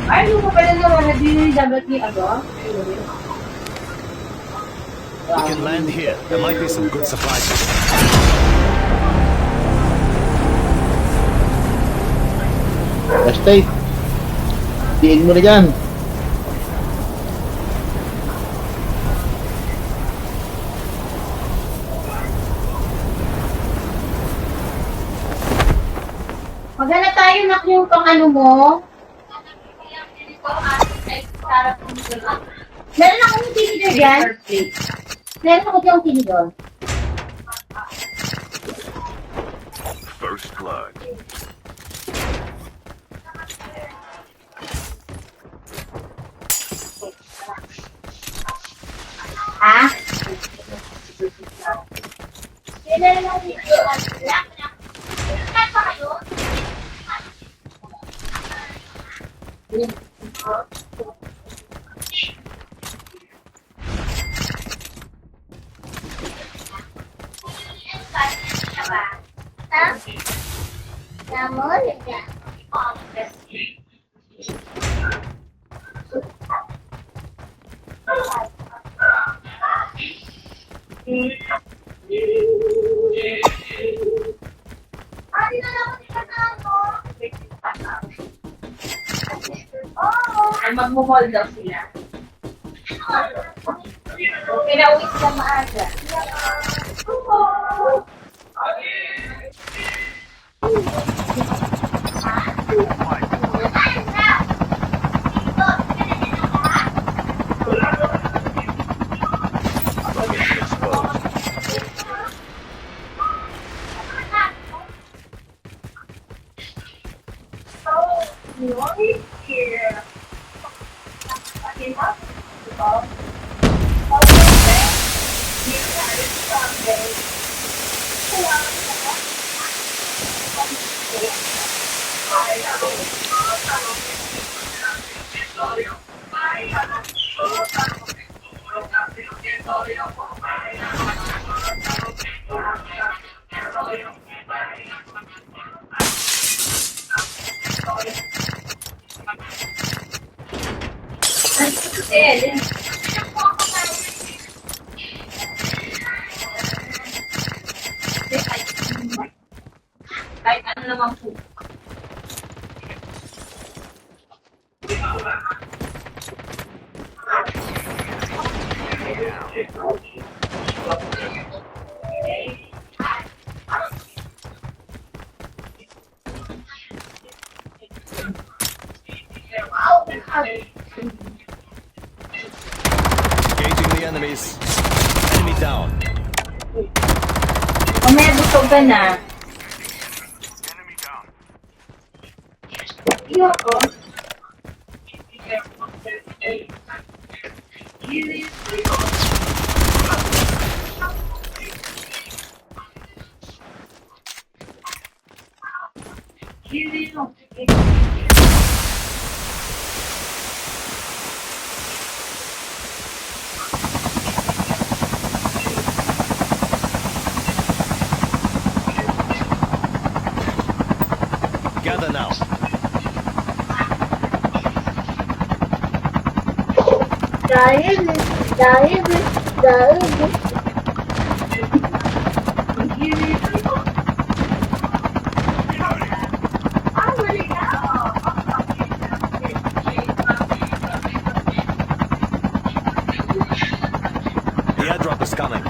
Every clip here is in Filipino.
Ay, yung pa pala naman na din yung dagat ni Ado. We can land here. There might be some good supplies. Stay. Diin mo na dyan. Maghanap tayo na yung pang ano mo. Meron akong tinidor dyan. Meron ako dyan tinidor. First blood. Ha? Kailan lang dito? Pa kayo? Ay, magmumol daw sila. Pinauwi sila maaga. Kahit ano naman po. Engaging the enemies. Enemy down. Mamaya busog ka na. Iyoko. Gather now. Dahil. The airdrop is coming.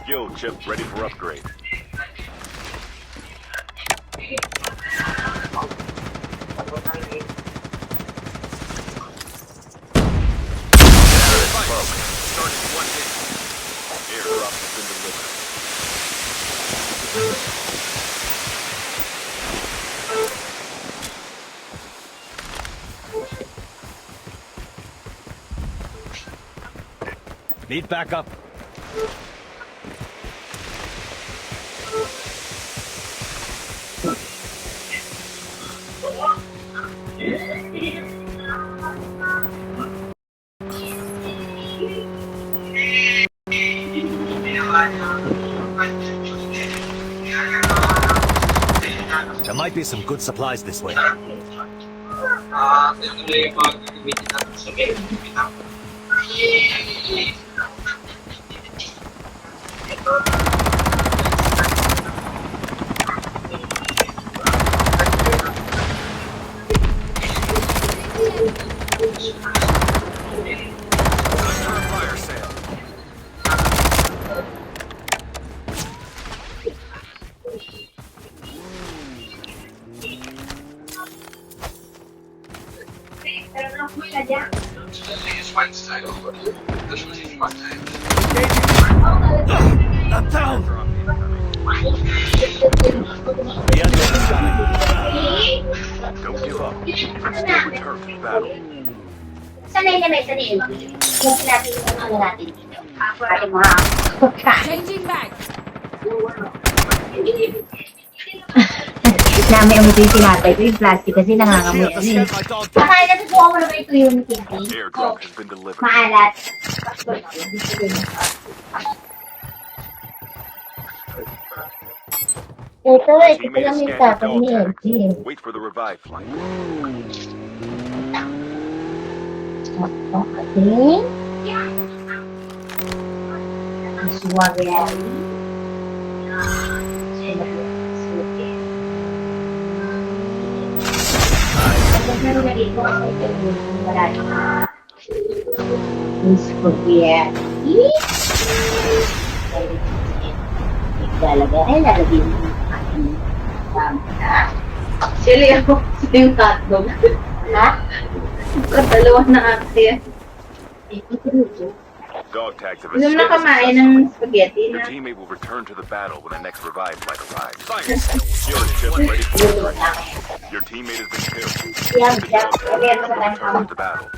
Skill chip ready for upgrade. Starting one hit. Airdrop has been delivered. Need backup. There might be some good supplies this way. Fire sale. I'm down! The airdrop is coming. Don't give up. You can still return to the battle. Sanay na may sanay. Huwag natin yung ano natin dito. Ating mga pagkain. Changing back. Namin amoy yung tinatay ko yung plastic kasi nangangamoy. Here to scan my dog tag. Kakain na subukan mo na ba ito yung tinti? Airdrop has been delivered. Maalat. Ito eh, ito Teammate lang is yung scanning tatang dog ni tags. LG. Wait for the revive flight. Okay. Ang suwabe yan. Spaghetti. Lalagay mo yung ating Actually, ako gusto yung hotdog. ha? Dalawa na ate. Dog tags have been Inom na scanned kamain ng successfully. spaghetti Your na. teammate will return to the battle when the next revive flight arrives. Fire sale. You're just ready for the Your teammate has been killed. Yan, The yan. dog tags Yan, will yan. return to the battle.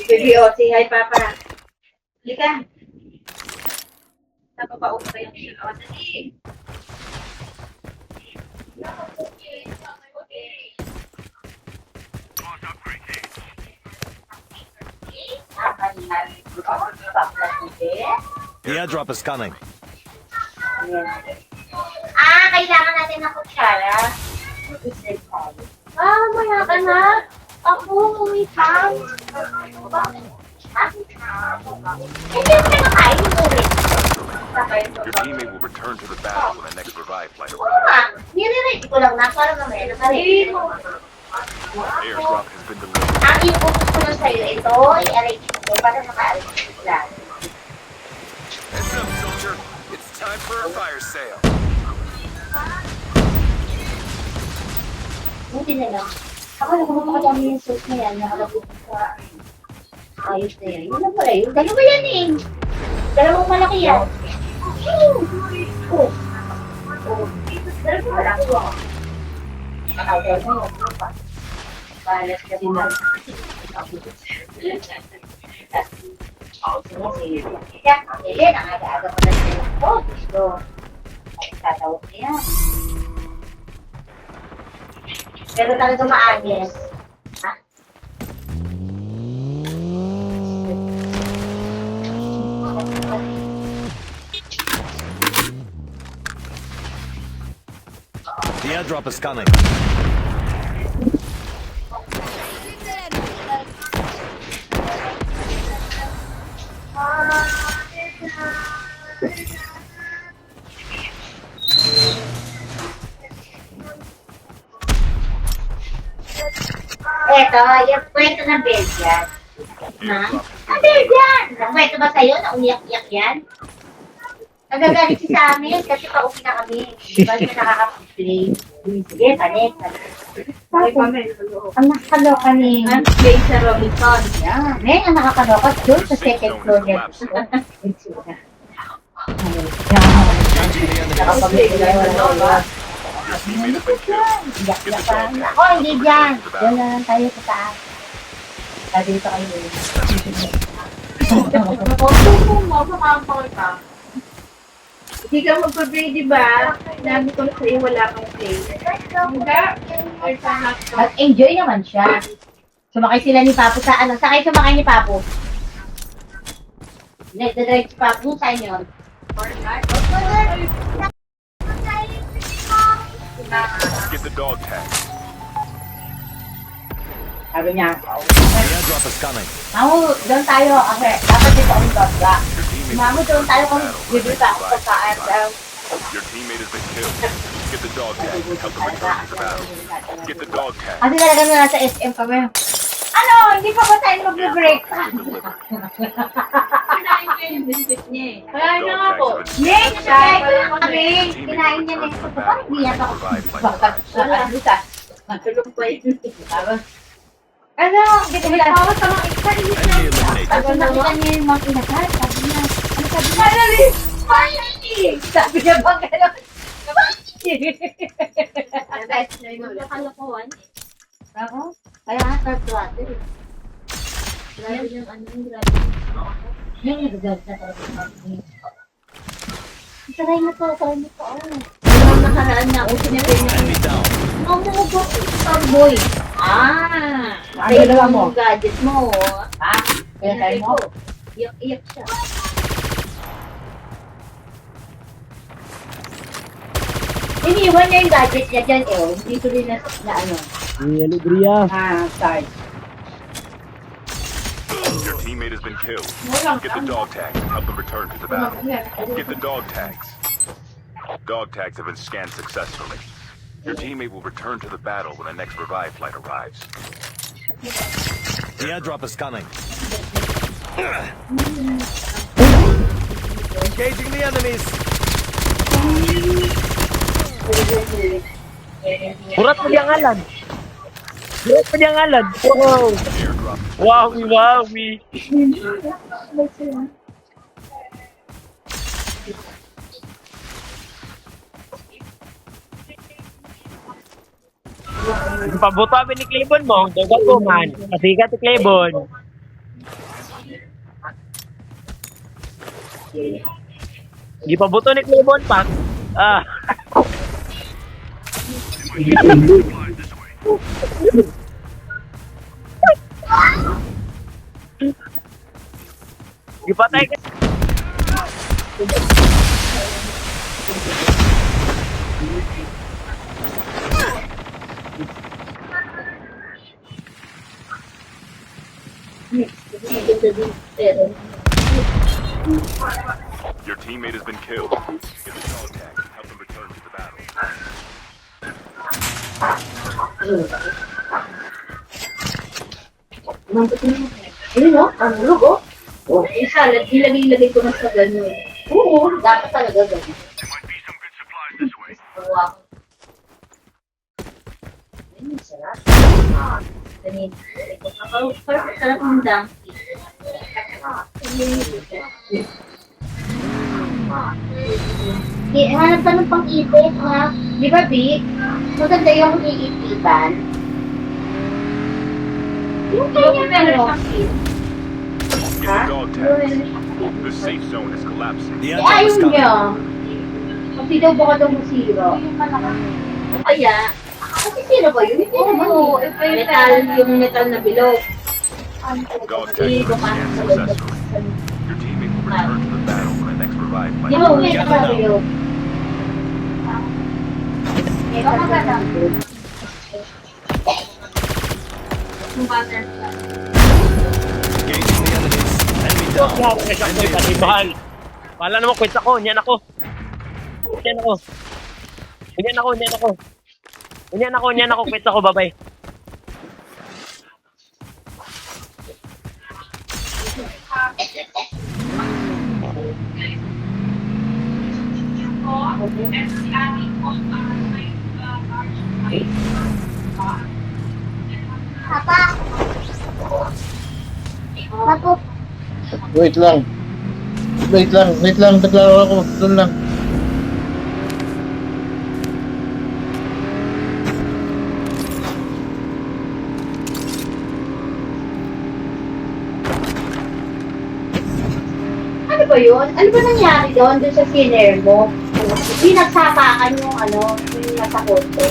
Baby, oh, say hi, Papa. Halika. Napapaupo pa yung shoe. Oh, dali. The airdrop is coming. Kailangan natin ng kutsara. Maya ka na. Ako, may pang. Hindi mo kinakain mo rin. Your teammate will return to the battle when the next revive flight Oo arrives. nga. Nire-ready ko lang na para mamaya naka-ready. Airdrop has been delivered. Ang ipupunta ko lang sa'yo, ito, i-arrange ko para maka-arrange ko lang. Heads up, soldier. It's time for a fire sale. Buti na lang. Ako lang kung makadami yung sauce na yan, nakalagay ko sa ayos na yan. Yun lang pala yun. Dalawa yan eh. Dalawang malaki yan. Oh. Dalawang malaki yan. Balas ka din lang. Kaya, ang aga-aga mo na sila. Oh, gusto. Ay, tatawag na yan. Pero talaga maayos. Ha? The airdrop is coming. Eto, yung kwento ng Belgian. Ha? Ang Belgian! Nakwento ba sa'yo na umiyak-iyak yan? Nagagalit siya sa amin kasi pauwi na kami. Di ba siya nakaka-play? Sige, panik. Ang nakakaloka ni... Ang play sa Robinson. Yeah. May ang nakakaloka doon sa second floor niya. Nakapag-play ko lang wala. Your teammate has been killed. Iyak-iyak pa. Ako, hindi dyan. Doon na lang tayo sa taas. Dito kayo. Hindi ka magpa-play, di ba? Sinabi ko sa'yo, wala kang play. Mag-enjoy naman siya. Sumakay sila ni Papo sa ano? Sakay sumakay ni Papo. Nagdadrive pa kung saan yun. Get the dog tag. Sabi niya, The airdrop is coming. Mamu, doon tayo. Kasi dapat dito ang babga. Your teammate Mamu, has doon tayo kung returned to the bibili battle pa when ako the next sa revive KSL. flight. Your teammate has been killed. Get the dog tag and help them return to the battle. Get the dog tag. Kasi talaga na nasa SM kami. Ano? Hindi pa ba tayo mag-break? Airdrop has been delivered. kinain ko yung biscuit niya eh. Dog tags have been Hindi, scanned kinain ko lang successfully. kami. Your teammate Kinain will niya return na to the ito. battle Bakit when di the yan next ako? revive flight Bakit arrives. wala dito? Matulog pa yun. Ano? Dito May lang. tawag ka mga isa. Enemy eliminated. Sabi nakita niya yung mga inasal. Sabi niya, ano sabi niya? Finally! Sabi niya bang gano'n? Nakalokohan. Ako? Kaya nga, third quarter. Grabe yung ano, grabe. Yung nagagag na talaga. Saray mo to, saray mo to. Yung nakaraan na ako, sinipin niya. Enemy down. Ang nalagos yung starboy. Ah! Ang dalawa mo. Yung gadget mo. Ha? Kaya tayo mo? Iyak-iyak siya. Iniwan niya yung gadget niya dyan eh. Hindi ko rin na ano. Libriya. Start. Your teammate has been killed. Get the dog tags and help them return to the battle. Get the dog tags. Dog tags have been scanned successfully. Your teammate will return to the battle when the next revive flight arrives. The airdrop is coming. Engaging the enemies. Burat mo diyang alan. Burat mo diyang alan. Wow. Airdrop. Wow, wow. Pabuto kami ni Clebon mo. Dagat ko man. Pasikat si Clebon. Di pabuto ni Clebon pa. Ah. Di patay ka. Your teammate has been killed. Get the dog tags and help them return to the battle. Ayun no? Ang ulog oh. Oh, isa, ilagay ko na sa gano'n. Oo, dapat talaga ganun. Wow. Ayun, sarap. Ganito. Perfect sarap ng donkey. Hanap ka ng pang-ipit, ha? Di ba, B? Maganda yung iipitan. Yung kanya Meron ano? siyang kit. Get the dog tags. The safe zone is collapsing. The Eh, airdrop is ayun coming. niya. Kasi daw baka daw masira. O kaya, Kasi sira ba yun? Hindi naman. oo, metal, yung metal na bilog. Dog tags have been scanned successfully. Your teammate will return to the battle when the next revive flight Di ba arrives. may Gather nasabi now. yun? Baka maganda. Yung butterfly. Engaging the enemies. Enemy down. Kaya ako sa Enemy kwenta ni Bahal. Wala naman kwenta ko. Niyan ako. Niyan ako. Niyan ako. Niyan ako. Niyan ako. Niyan ako. Kwenta ko. Bye-bye. Papa! Papa! Wait lang. Wait lang. Naglaro ako. Doon lang. Ano ba yun? Ano ba nangyari doon sa scenario mo? Pinagsapakan yung yung nasa kote.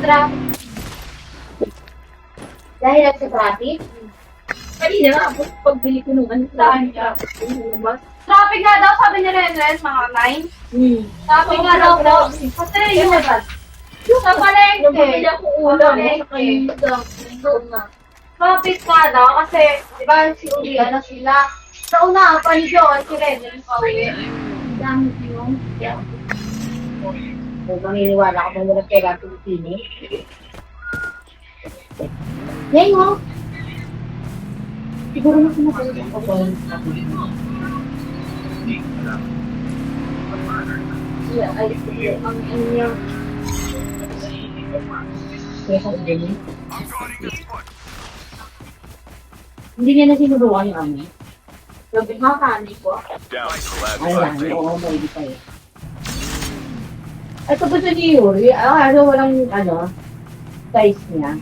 Traffic. Dahil lang sa traffic? Kanina nga, pagbili ko nung ano, saan ka? Traffic nga daw, sabi ni Renren, mga 9. Traffic nga daw po. Kasi yun ba? Sa palengke. Nabili ako ulam, saka yung doon na. Traffic nga daw, kasi, di ba, si Uli, ano sila. Sa una, pa ni John, si Renren, pauwi. Ang dami yung. Kung maniniwala ko, walang pera Pilipini. Yan mo. Siguro na sinasabi ko ba yung ang inyong hindi niya na sinubukan yung amin. Sabi nga kani ko. Down to the last Ay 5 lang, teams. oo, may pa eh. Ay, tapos na ni Yuri, ano, walang, ano, size niya.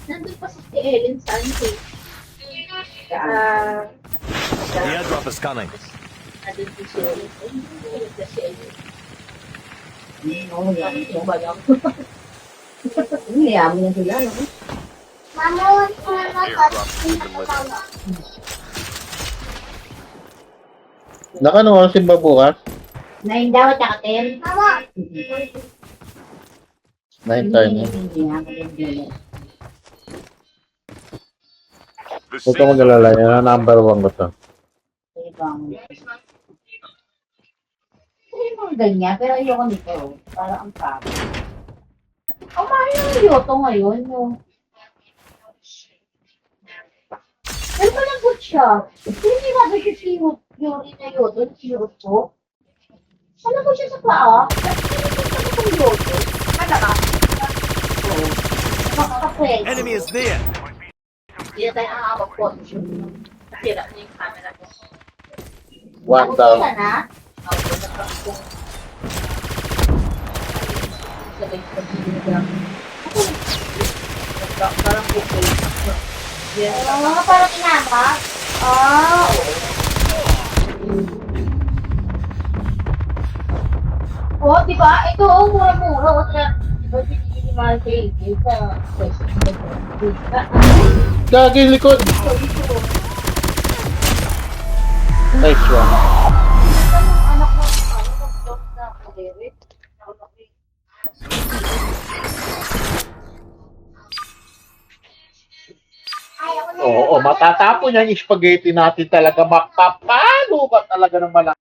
Nandun pa si Ellen Sanchez. The airdrop is coming. Nandun si Ellen. Nandun si Ellen. Oo, yan, ito ba lang? Hindi, yaman na sila, no? Airdrop has been delivered. Nakano ang simba bukas? 9 daw, tsaka 10. Tama. 9 tayo na. Hindi na ako nagdala. The Huwag ka season mag-alala, yan ang number 1 ko to. Ibang. Hindi mo ganyan, pero ayoko nito. Para ang pabo. Ang mahal yung Yoto ngayon, yung... Pero malambot siya. Hindi ba ba siya si Yuri na Yoto, si Yoto? Malambot siya sa paa. Ano yung Yoto? Malaka. Oo. Makakapwede. Enemy is near. Hindi na tayo nakakapag po. Nasira na yung camera ko. 1 down. Nakapwede na? Ako, nakakapag. Sabay sa pagbibilang. Parang okay. Mga parang inama. Ah, oo. Oh, di ba? Ito, oh, mura-mura. O, sa... Di ba, pinili sa... Gagi likod! Nice one. Anak mo, nag-vlog na kalirit. Oo, matatapon yan yung spaghetti natin talaga. Makapalo ba talaga ng malaki?